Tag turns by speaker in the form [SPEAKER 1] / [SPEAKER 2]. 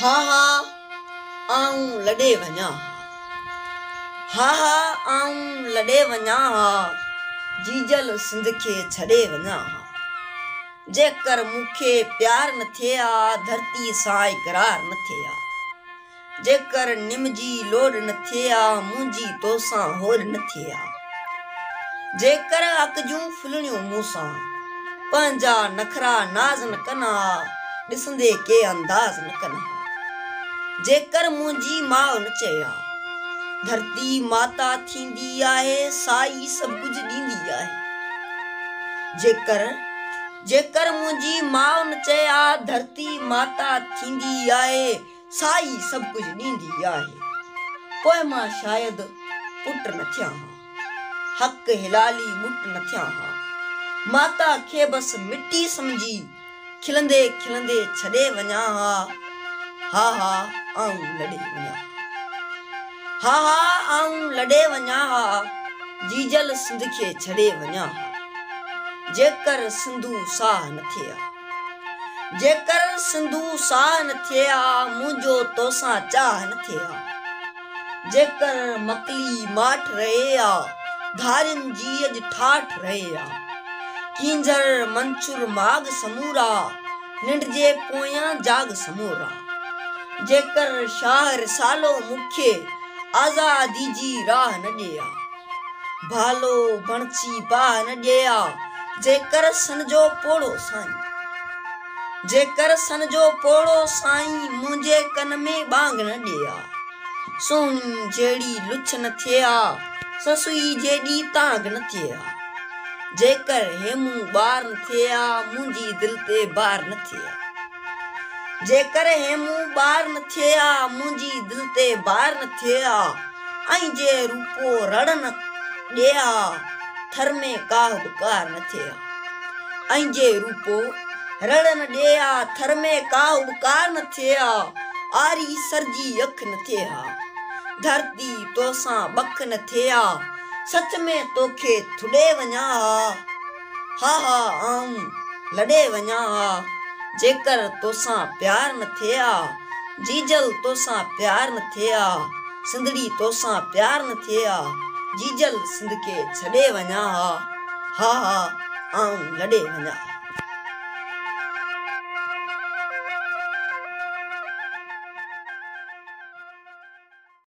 [SPEAKER 1] हा हा आऊं लॾे वञा, हा हा आऊं लॾे वञा, जीजल सिंध खे छॾे वञा। जेकर मूंखे प्यार न थिए हा, धरती सां इक़रार न थिए हा। जेकर निम जी लोड न थिए हा, मुंहिंजी तोसां होड़ न थिए हा। जेकर अक जूं फुलणियूं मूंसां पंहिंजा नखरा नाज़ न कनि हा, ॾिसंदे के अंदाज़ न कनि हा। जेकर मुंहिंजी माउ न चए हा, धरती माता थींदी आहे, साई सभु कुझु ॾींदी आहे। जेकर मुंहिंजी माउ न चए हा, धरती माता थींदी आहे, साई सभु कुझु ॾींदी आहे। पोइ मां शायदि पुट न थियां हा, हक़ हिलाली मुट न थियां हा। माता खे बसि मिटी सम्झी खिलंदे खिलंदे छॾे वञा हा। हा हा आऊं लॾे वञा, हा हा आऊं लॾे वञा हा, जीजल सिंध खे छॾे वञा हा। जेकर सिंधू साह न थिए हा, जेकर सिंधू साह न थिए हा, मुंहिंजो तोसां चाह न थिए हा। जेकर मकली माठ रहे हा, धारियुनि जी अॼु ठाठ रहे हा। कींझर मंछुर माग समूरा, निंड जे पोयां जाग समूरा। जेकर शाह रिसालो मूंखे आज़ादी जी राह न ॾिए हा, भालो बणची बाह न ॾिए हा। जेकर सन जो पोड़ो साईं, जेकर सन जो पोड़ो साईं मुंहिंजे कन में बांग न ॾिए हा। सोनी जहिड़ी लुछ न थिए हा, ससुई जेॾी तांग न थिए हा। जेकर हेमू ॿार न थिए हा, मुंहिंजी दिलि ते बार न थिए हा। जेकर हेमू ॿार न थिए हा, मुंहिंजी दिलि ते बार न थिए हा। ऐं जे रूपो रड़ न ॾिए हा, थर में का उबकार न थिए हा। ऐं जे रूपो रड़ न ॾिए हा, थर में का उबकार न थिए हा। आरी सरजी अख न थिए हा, धरती तोसां बख न थिए हा। सच में तोखे थुॾे वञा हा, हा हा आऊं लॾे वञा हा। जेकर तोसां प्यार न थिए हा, जीजल तोसां प्यार न थिए हा। सिंधड़ी तोसां प्यार न थिए हा, जीजल सिंध खे छॾे वञा हा। हा हा आऊं लॾे वञा।